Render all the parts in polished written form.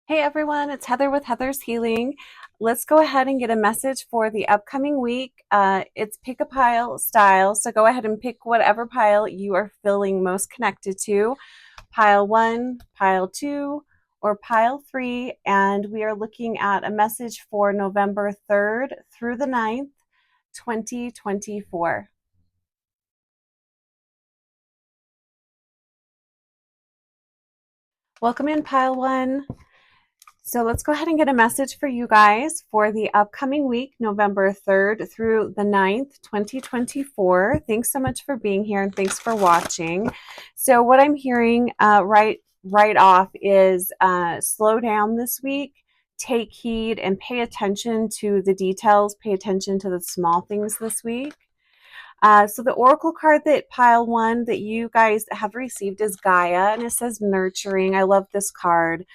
Hey everyone, it's Heather with Heather's Healing. Let's go ahead and get a message for the upcoming week. It's pick a pile style, so go ahead and pick whatever pile you are feeling most connected to. Pile 1, pile 2, or pile 3, and we are looking at a message for November 3rd through the 9th, 2024. Welcome in, pile 1. So let's go ahead and get a message for you guys for the upcoming week, November 3rd through the 9th, 2024. Thanks so much for being here and thanks for watching. So what I'm hearing right off is slow down this week, take heed, and pay attention to the details, pay attention to the small things this week. So the oracle card that pile 1 that you guys have received is Gaia, and it says nurturing. I love this card.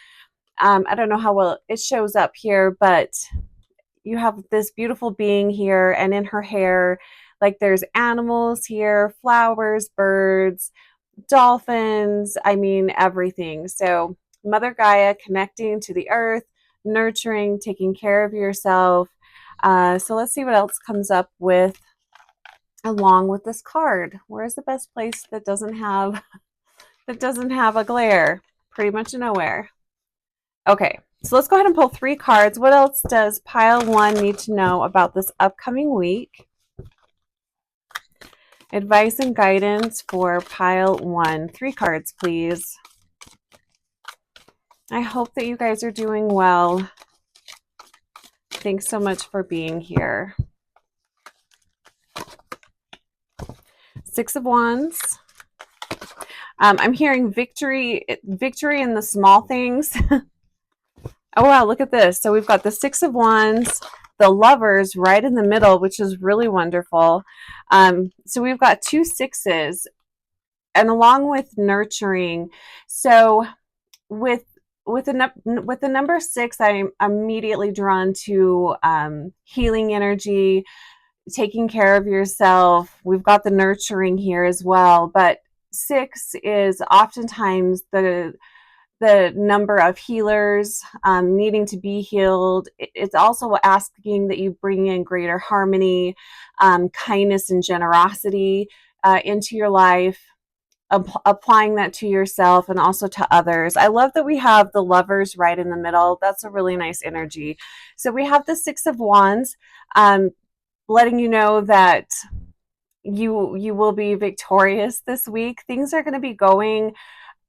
I don't know how well it shows up here, but you have this beautiful being here, and in her hair, like there's animals here, flowers, birds, dolphins, I mean, everything. So, Mother Gaia connecting to the earth, nurturing, taking care of yourself. So, let's see what else comes up with along with this card. Where's the best place that doesn't have a glare? Pretty much nowhere. Okay, so let's go ahead and pull 3 cards. What else does pile 1 need to know about this upcoming week? Advice and guidance for pile 1. 3 cards, please. I hope that you guys are doing well. Thanks so much for being here. 6 of Wands. I'm hearing victory in the small things. Oh, wow, look at this. So we've got the 6 of Wands, the Lovers right in the middle, which is really wonderful. So we've got 2 sixes, and along with nurturing. So with the number 6, I'm immediately drawn to healing energy, taking care of yourself. We've got the nurturing here as well, but 6 is oftentimes the number of healers needing to be healed. It's also asking that you bring in greater harmony, kindness, and generosity into your life, applying that to yourself and also to others. I love that we have the Lovers right in the middle. That's a really nice energy. So we have the 6 of Wands, letting you know that you will be victorious this week. Things are going to be going,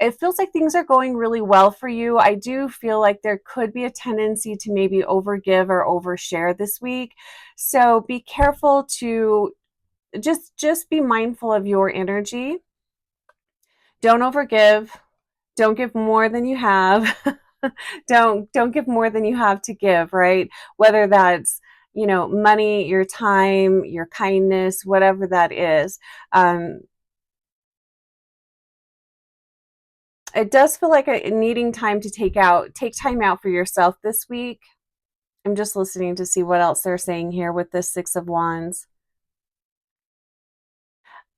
it feels like things are going really well for you. I do feel like there could be a tendency to maybe overgive or overshare this week. So be careful to just be mindful of your energy. Don't overgive. Don't give more than you have. don't give more than you have to give, right? Whether that's money, your time, your kindness, whatever that is. It does feel like needing time to take time out for yourself this week. I'm just listening to see what else they're saying here with this 6 of Wands.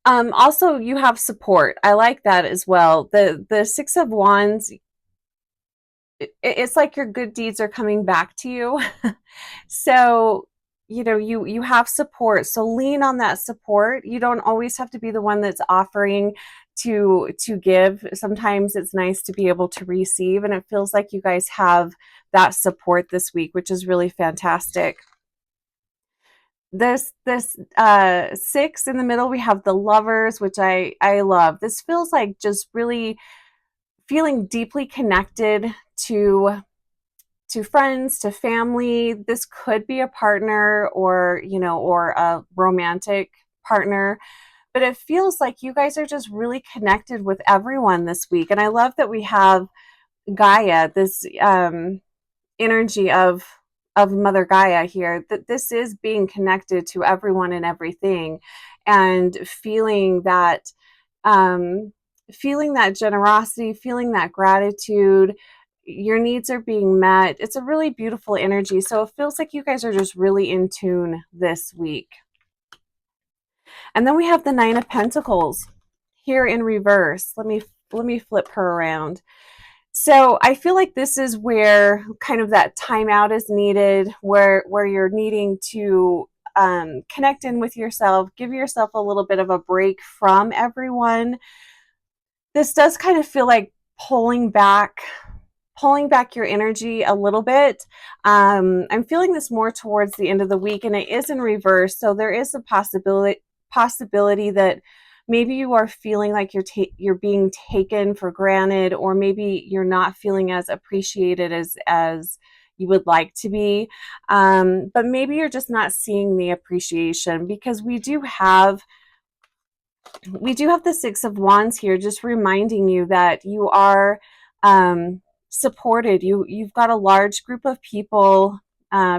Also, you have support. I like that as well. The 6 of Wands, it's like your good deeds are coming back to you. So, you have support. So lean on that support. You don't always have to be the one that's offering to give. Sometimes it's nice to be able to receive, and it feels like you guys have that support this week, which is really fantastic. This 6 in the middle, we have the Lovers, which I love. This feels like just really feeling deeply connected to friends, to family. This could be a partner or a romantic partner, but it feels like you guys are just really connected with everyone this week. And I love that we have Gaia, this energy of Mother Gaia here, that this is being connected to everyone and everything, and feeling that generosity, feeling that gratitude. Your needs are being met. It's a really beautiful energy. So it feels like you guys are just really in tune this week. And then we have the 9 of Pentacles here in reverse. Let me flip her around. So I feel like this is where kind of that timeout is needed, where you're needing to connect in with yourself, give yourself a little bit of a break from everyone. This does kind of feel like pulling back your energy a little bit. I'm feeling this more towards the end of the week, and it is in reverse. So there is a possibility that maybe you are feeling like you're being taken for granted, or maybe you're not feeling as appreciated as you would like to be. But maybe you're just not seeing the appreciation, because we do have the Six of Wands here, just reminding you that you are supported. You've got a large group of people,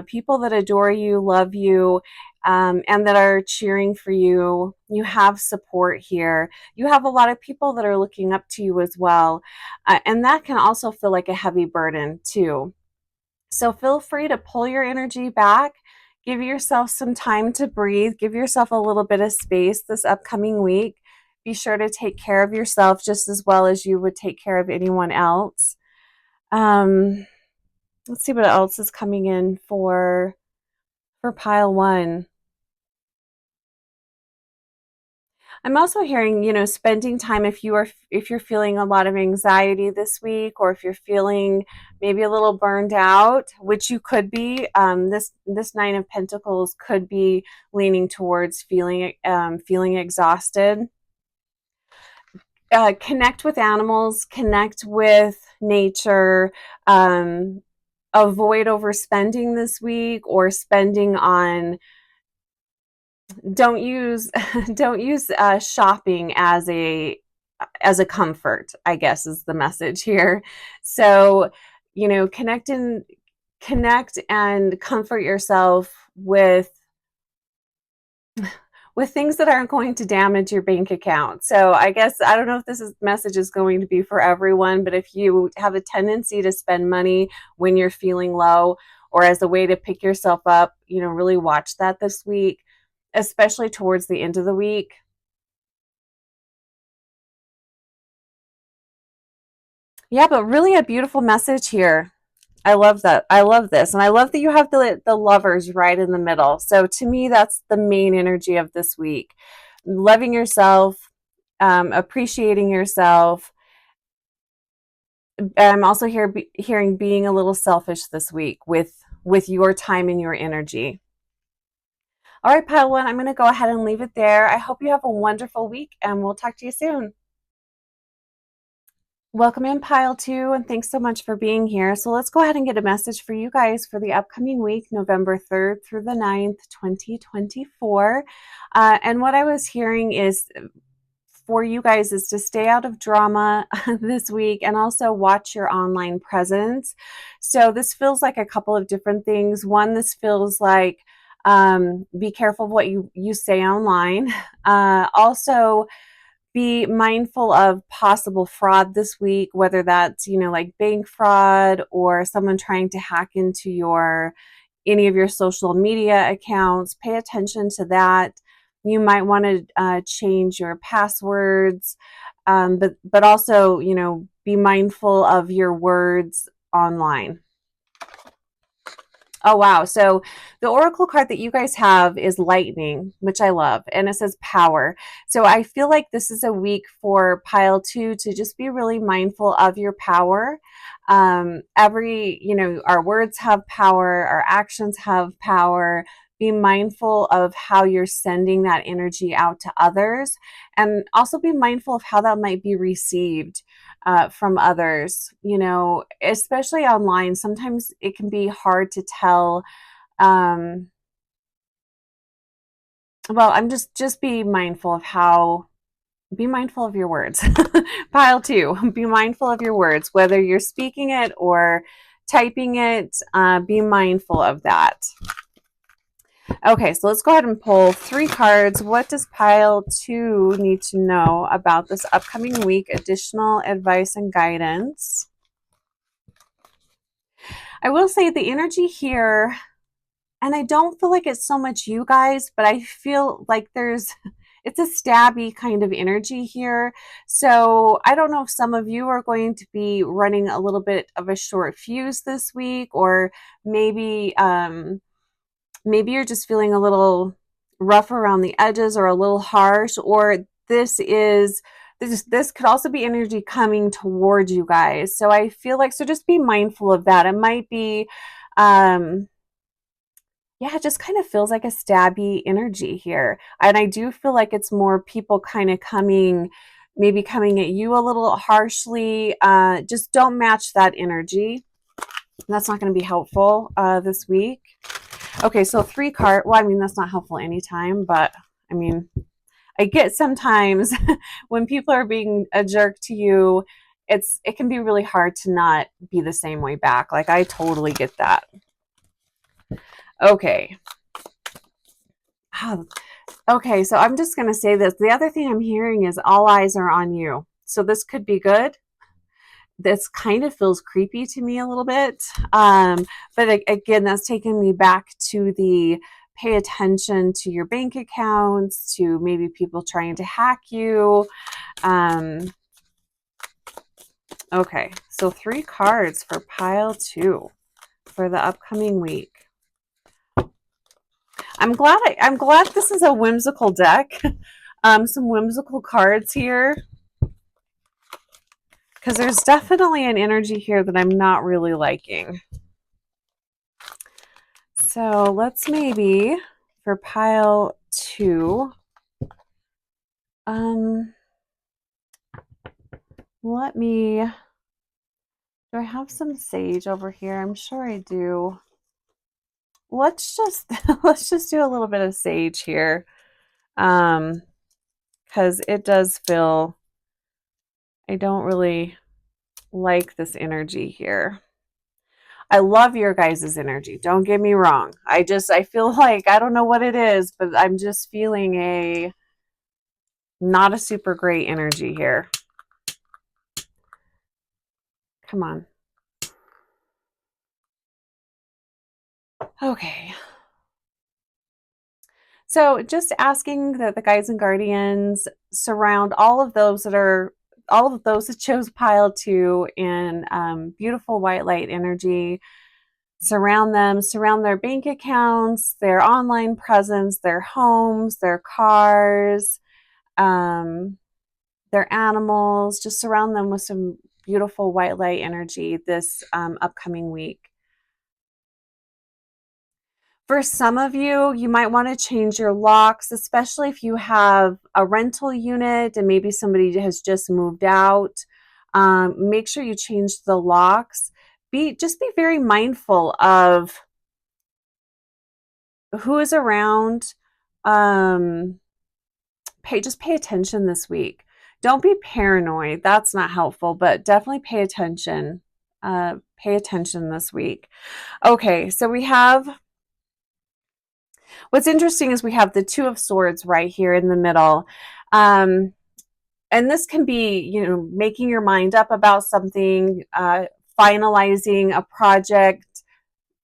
people that adore you, love you, and that are cheering for you. You have support here. You have a lot of people that are looking up to you as well, and that can also feel like a heavy burden too. So feel free to pull your energy back. Give yourself some time to breathe. Give yourself a little bit of space this upcoming week. Be sure to take care of yourself just as well as you would take care of anyone else. Um, let's see what else is coming in for pile one. I'm also hearing, spending time, if you're feeling a lot of anxiety this week, or if you're feeling maybe a little burned out, which you could be. This Nine of Pentacles could be leaning towards feeling exhausted. Connect with animals, connect with nature. Avoid overspending this week, or spending on don't use don't use shopping as a comfort, I guess, is the message here. So, connect and comfort yourself with things that aren't going to damage your bank account. So I guess I don't know if message is going to be for everyone, but if you have a tendency to spend money when you're feeling low, or as a way to pick yourself up, really watch that this week, especially towards the end of the week. Yeah, but really a beautiful message here. I love that. I love this. And I love that you have the lovers right in the middle. So to me, that's the main energy of this week. Loving yourself, appreciating yourself. I'm also hearing being a little selfish this week with your time and your energy. All right, pile one, I'm going to go ahead and leave it there. I hope you have a wonderful week, and we'll talk to you soon. Welcome in, pile two, and thanks so much for being here. So let's go ahead and get a message for you guys for the upcoming week, November 3rd through the 9th, 2024. And what I was hearing is for you guys is to stay out of drama this week, and also watch your online presence. So this feels like a couple of different things. One, this feels like be careful of what you say online. Also, be mindful of possible fraud this week, whether that's, like bank fraud, or someone trying to hack into any of your social media accounts. Pay attention to that. You might want to change your passwords, but also, be mindful of your words online. Oh, wow. So the oracle card that you guys have is lightning, which I love, and it says power. So I feel like this is a week for pile two to just be really mindful of your power. Our words have power, our actions have power. Be mindful of how you're sending that energy out to others, and also be mindful of how that might be received from others, especially online. Sometimes it can be hard to tell. Well, I'm just be mindful of your words. Pile two, be mindful of your words, whether you're speaking it or typing it, be mindful of that. Okay, so let's go ahead and pull 3 cards. What does pile 2 need to know about this upcoming week? Additional advice and guidance. I will say the energy here, and I don't feel like it's so much you guys, but I feel like it's a stabby kind of energy here. So I don't know if some of you are going to be running a little bit of a short fuse this week, or maybe maybe you're just feeling a little rough around the edges or a little harsh, or this could also be energy coming towards you guys. So I feel like, so just be mindful of that. It might be yeah, it just kind of feels like a stabby energy here. And I do feel like it's more people kind of maybe coming at you a little harshly. Just don't match that energy. That's not going to be helpful this week. Okay, so 3 card. Well, I mean, that's not helpful anytime, but I mean, I get sometimes when people are being a jerk to you, it can be really hard to not be the same way back. Like, I totally get that. Okay. Okay, so I'm just going to say this. The other thing I'm hearing is all eyes are on you. So this could be good. This kind of feels creepy to me a little bit. But again, that's taking me back to the pay attention to your bank accounts, to maybe people trying to hack you. Okay, so 3 cards for pile 2 for the upcoming week. I'm glad this is a whimsical deck. Some whimsical cards here, because there's definitely an energy here that I'm not really liking. So let's maybe for pile 2, do I have some sage over here? I'm sure I do. Let's just do a little bit of sage here. Because it does feel, I don't really like this energy here. I love your guys' energy. Don't get me wrong. I feel like, I don't know what it is, but I'm just feeling not a super great energy here. Come on. Okay. So just asking that the guides and guardians surround all of those that chose pile 2 in beautiful white light energy. Surround them, surround their bank accounts, their online presence, their homes, their cars, their animals. Just surround them with some beautiful white light energy this upcoming week. For some of you, you might want to change your locks, especially if you have a rental unit and maybe somebody has just moved out. Make sure you change the locks. Just be very mindful of who is around. Just pay attention this week. Don't be paranoid. That's not helpful, but definitely pay attention. Pay attention this week. Okay, so we have, what's interesting is we have the 2 of Swords right here in the middle. And this can be, making your mind up about something, finalizing a project,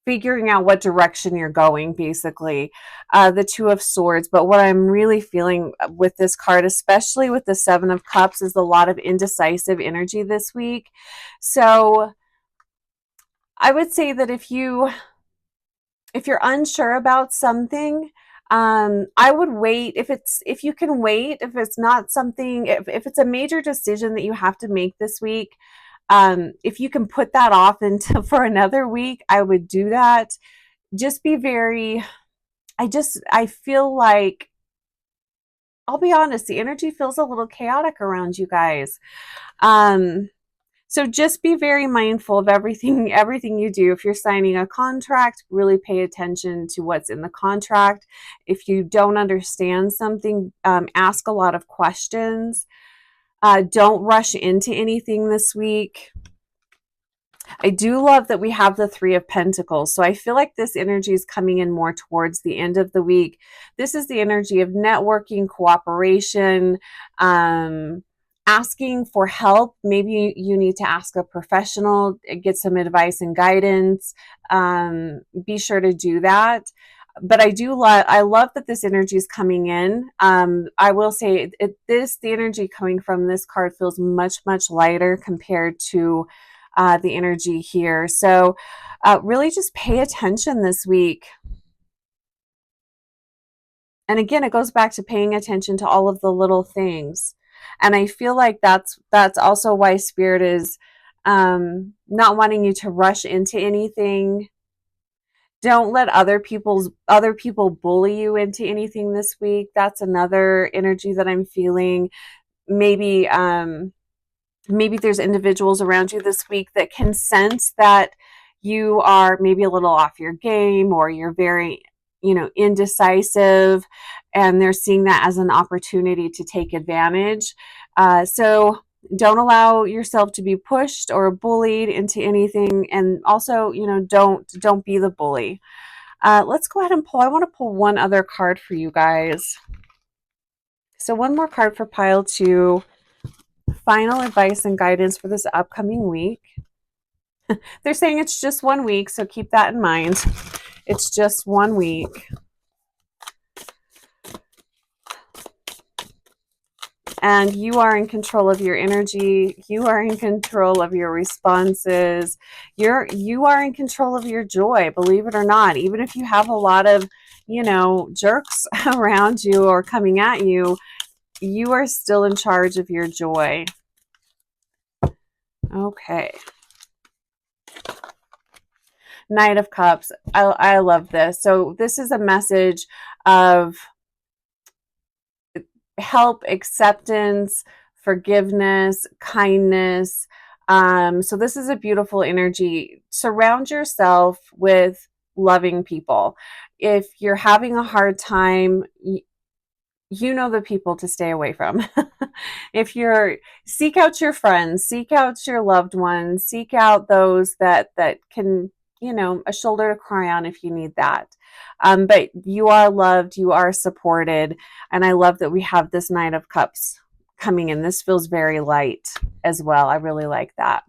figuring out what direction you're going, basically. The 2 of Swords. But what I'm really feeling with this card, especially with the 7 of Cups, is a lot of indecisive energy this week. So I would say that if you're unsure about something, I would wait. If you can wait, if it's not something, if it's a major decision that you have to make this week, if you can put that off for another week, I would do that. Just be very, I feel like, I'll be honest, the energy feels a little chaotic around you guys. So just be very mindful of everything you do. If you're signing a contract, really pay attention to what's in the contract. If you don't understand something, ask a lot of questions. Don't rush into anything this week. I do love that we have the 3 of Pentacles. So I feel like this energy is coming in more towards the end of the week. This is the energy of networking, cooperation, asking for help. Maybe you need to ask a professional, get some advice and guidance. Be sure to do that. But I love that this energy is coming in. I will say the energy coming from this card feels much, much lighter compared to the energy here. So really just pay attention this week. And again, it goes back to paying attention to all of the little things. And I feel like that's also why Spirit is not wanting you to rush into anything. Don't let other people bully you into anything this week. That's another energy that I'm feeling. Maybe maybe there's individuals around you this week that can sense that you are maybe a little off your game, or you're very, indecisive, and they're seeing that as an opportunity to take advantage. So don't allow yourself to be pushed or bullied into anything, and also, don't be the bully. Let's go ahead and pull. I want to pull one other card for you guys. So one more card for pile 2. Final advice and guidance for this upcoming week. They're saying it's just 1 week, so keep that in mind. It's just 1 week. And you are in control of your energy. You are in control of your responses. You are in control of your joy, believe it or not. Even if you have a lot of, jerks around you or coming at you, you are still in charge of your joy. Okay. Knight of Cups. I love this. So this is a message of help, acceptance, forgiveness, kindness. So this is a beautiful energy. Surround yourself with loving people. If you're having a hard time, you know the people to stay away from. Seek out your friends, seek out your loved ones, seek out those that can, a shoulder to cry on if you need that. But you are loved, you are supported, and I love that we have this Knight of Cups coming in. This feels very light as well. I really like that.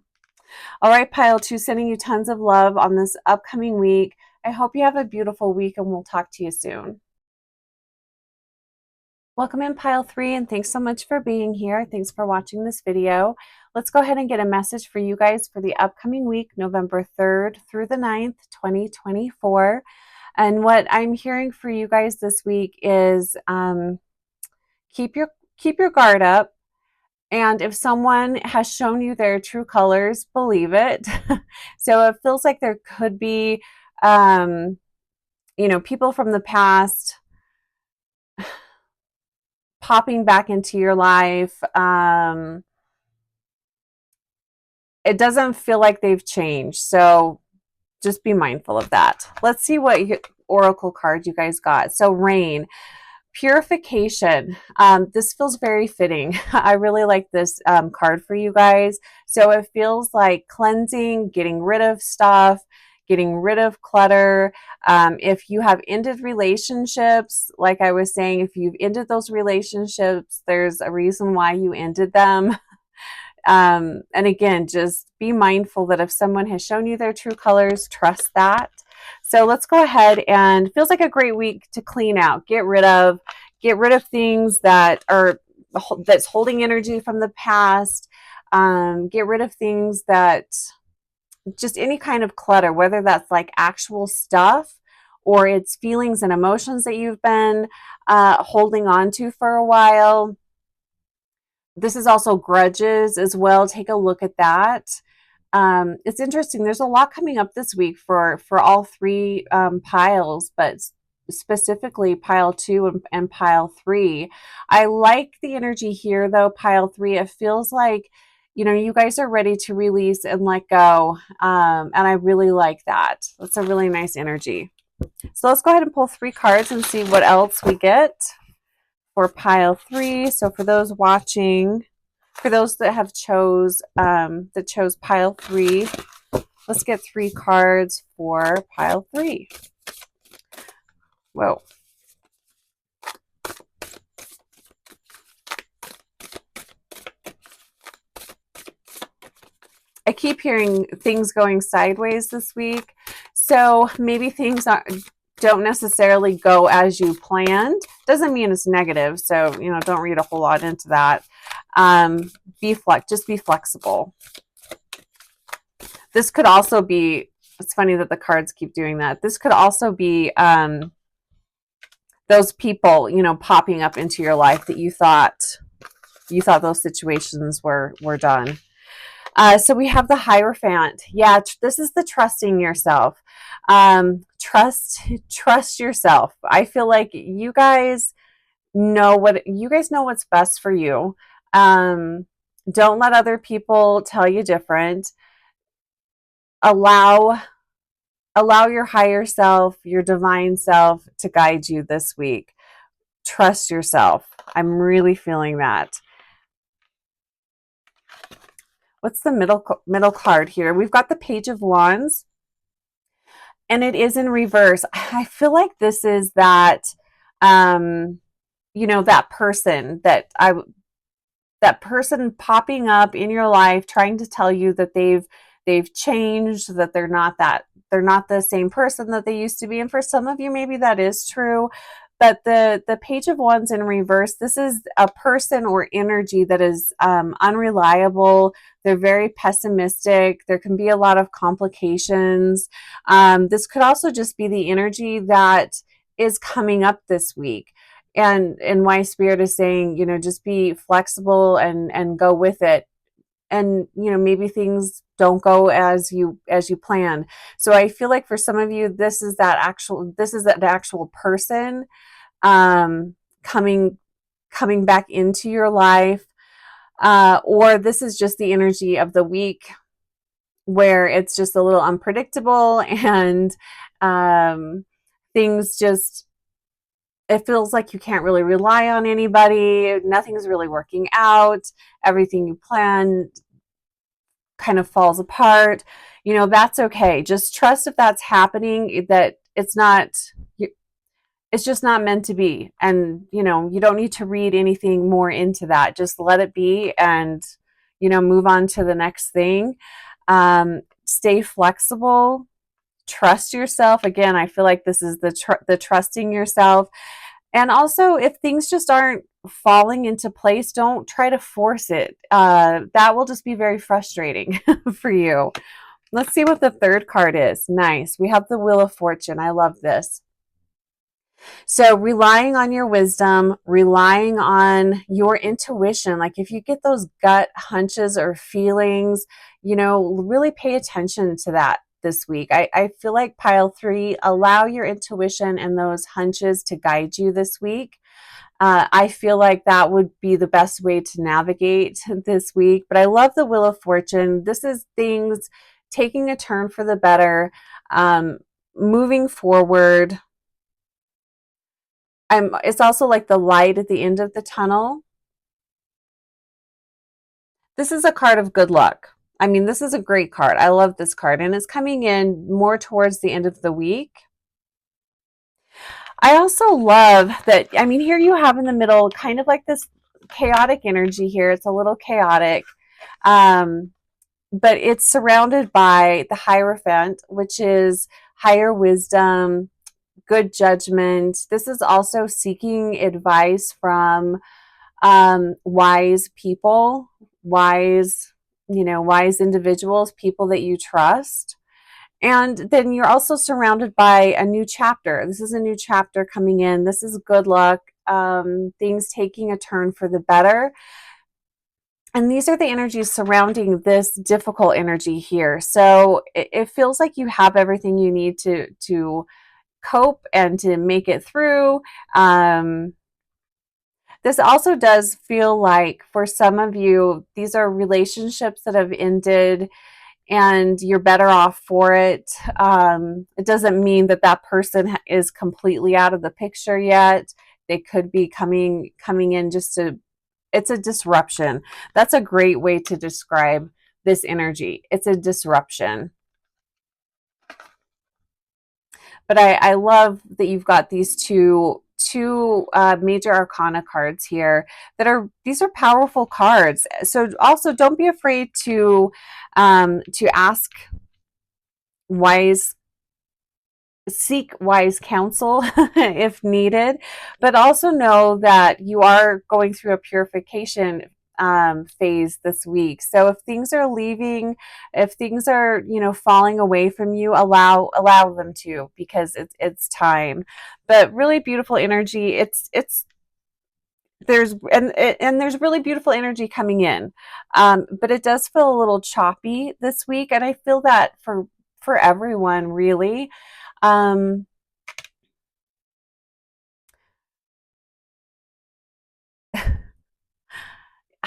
All right, pile 2, sending you tons of love on this upcoming week. I hope you have a beautiful week, and we'll talk to you soon. Welcome in pile 3, and thanks so much for being here. Thanks for watching this video. Let's go ahead and get a message for you guys for the upcoming week, November 3rd through the 9th, 2024. And what I'm hearing for you guys this week is keep your guard up. And if someone has shown you their true colors, believe it. So it feels like there could be, people from the past popping back into your life. It doesn't feel like they've changed. So just be mindful of that. Let's see what oracle card you guys got. So rain, purification. This feels very fitting. I really like this card for you guys. So it feels like cleansing, getting rid of stuff, getting rid of clutter. If you have ended relationships, like I was saying, if you've ended those relationships, there's a reason why you ended them. And again, just be mindful that if someone has shown you their true colors, trust that. So let's go ahead, and feels like a great week to clean out, get rid of things that's holding energy from the past. Get rid of things that, just any kind of clutter, whether that's like actual stuff or it's feelings and emotions that you've been holding on to for a while. This is also grudges as well. Take a look at that. It's interesting. There's a lot coming up this week for all 3 piles, but specifically pile 2 and pile 3. I like the energy here though. Pile 3, it feels like, you guys are ready to release and let go. And I really like that. That's a really nice energy. So let's go ahead and pull 3 cards and see what else we get for pile 3. So for those watching, for those that have chose pile 3, let's get 3 cards for pile 3. Whoa. I keep hearing things going sideways this week. So maybe things don't necessarily go as you planned. Doesn't mean it's negative, so don't read a whole lot into that. Just be flexible. This could also be, it's funny that the cards keep doing that. This could also be those people, popping up into your life that you thought those situations were done. So we have the Hierophant. Yeah, this is the trusting yourself. Trust yourself. I feel like you guys know what's best for you. Don't let other people tell you different. Allow your higher self, your divine self, to guide you this week. Trust yourself. I'm really feeling that. What's the middle card here? We've got the Page of Wands, and it is in reverse. I feel like this is that, that person that person popping up in your life, trying to tell you that they've changed, that they're not the same person that they used to be. And for some of you, maybe that is true. But the Page of Wands in reverse, this is a person or energy that is unreliable. They're very pessimistic. There can be a lot of complications. This could also just be the energy that is coming up this week. And why Spirit is saying, just be flexible and go with it. And maybe things don't go as you planned. So I feel like for some of you, this is that actual person coming back into your life, or this is just the energy of the week where it's just a little unpredictable, and things just, it feels like you can't really rely on anybody. Nothing's really working out. Everything you plan kind of falls apart. That's okay. Just trust if that's happening, that it's just not meant to be. And, you don't need to read anything more into that. Just let it be and, move on to the next thing. Stay flexible. Trust yourself. Again, I feel like this is the trusting yourself. And also, if things just aren't falling into place, don't try to force it. That will just be very frustrating for you. Let's see what the third card is. Nice. We have the Wheel of Fortune. I love this. So relying on your wisdom, relying on your intuition, like if you get those gut hunches or feelings, really pay attention to that this week. I feel like pile 3, allow your intuition and those hunches to guide you this week. I feel like that would be the best way to navigate this week. But I love the Wheel of Fortune. This is things taking a turn for the better, moving forward. It's also like the light at the end of the tunnel. This is a card of good luck. I mean, this is a great card. I love this card, and it's coming in more towards the end of the week. I also love that, here you have in the middle kind of like this chaotic energy here. It's a little chaotic, but it's surrounded by the Hierophant, which is higher wisdom, good judgment. This is also seeking advice from wise people, wise individuals, people that you trust. And then you're also surrounded by a new chapter. This is a new chapter coming in. This is good luck, things taking a turn for the better. And these are the energies surrounding this difficult energy here. So it feels like you have everything you need to cope and to make it through. This also does feel like for some of you, these are relationships that have ended and you're better off for it. It doesn't mean that person is completely out of the picture yet. They could be coming in it's a disruption. That's a great way to describe this energy. It's a disruption. But I love that you've got these two major arcana cards here these are powerful cards. So also don't be afraid to ask wise seek wise counsel if needed, but also know that you are going through a purification phase this week. So if things are leaving, if things are, falling away from you, allow them to, because it's time. But really beautiful energy. It's there's really beautiful energy coming in, but it does feel a little choppy this week, and I feel that for everyone, really. um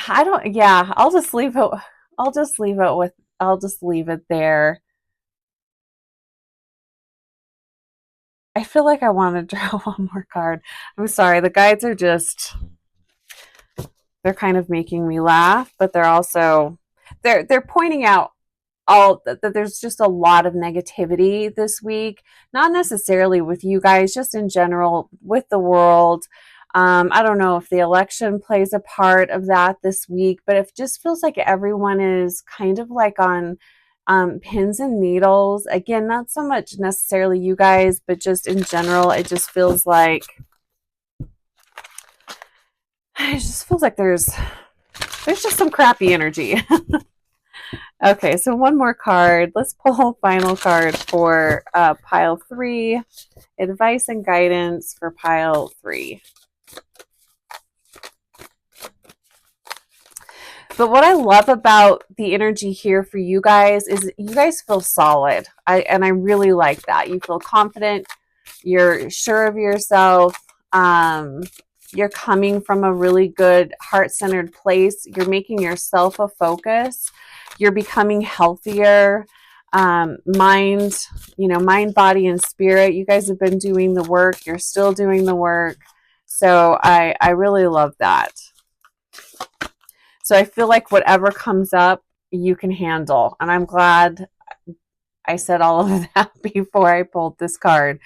I don't, yeah, I'll just leave it with, I'll just leave it there. I feel like I want to draw one more card. I'm sorry, the guides are just, they're kind of making me laugh, but they're also, they're pointing out all that there's just a lot of negativity this week, not necessarily with you guys, just in general with the world. I don't know if the election plays a part of that this week, but it just feels like everyone is kind of like on pins and needles. Again, not so much necessarily you guys, but just in general, it just feels like there's just some crappy energy. Okay, so one more card. Let's pull a final card for pile 3. Advice and guidance for pile 3. But what I love about the energy here for you guys is you guys feel solid. And I really like that. You feel confident. You're sure of yourself. You're coming from a really good heart-centered place. You're making yourself a focus. You're becoming healthier. Mind, mind, body, and spirit. You guys have been doing the work. You're still doing the work. So I really love that. So I feel like whatever comes up, you can handle. And I'm glad I said all of that before I pulled this card.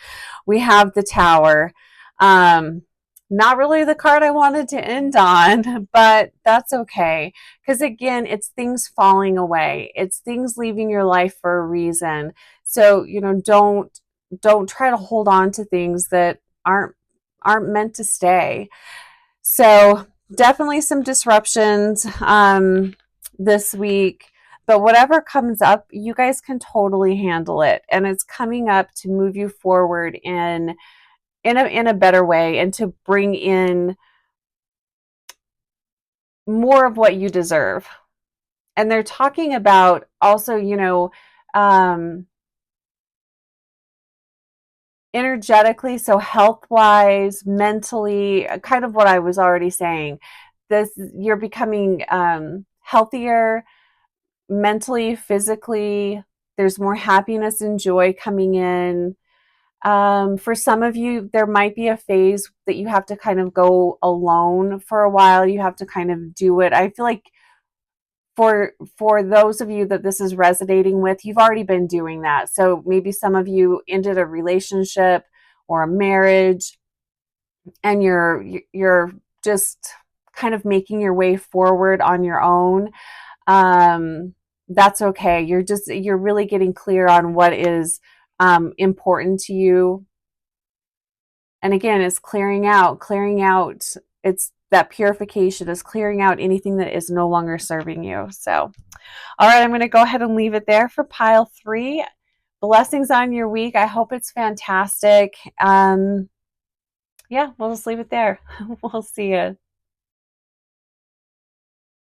We have the Tower. Not really the card I wanted to end on, but that's okay. Because again, it's things falling away. It's things leaving your life for a reason. So, don't try to hold on to things that aren't meant to stay. So definitely some disruptions this week, but whatever comes up, you guys can totally handle it, and it's coming up to move you forward in a better way, and to bring in more of what you deserve. And they're talking about also, energetically, so health wise, mentally, kind of what I was already saying. This, you're becoming healthier mentally, physically. There's more happiness and joy coming in. For some of you, there might be a phase that you have to kind of go alone for a while. You have to kind of do it. I feel like for those of you that this is resonating with, you've already been doing that. So maybe some of you ended a relationship or a marriage, and you're just kind of making your way forward on your own. That's okay. You're really getting clear on what is important to you. And again, it's clearing out, it's that purification is clearing out anything that is no longer serving you. So, all right, I'm going to go ahead and leave it there for pile 3. Blessings on your week. I hope it's fantastic. Yeah, we'll just leave it there. We'll see you.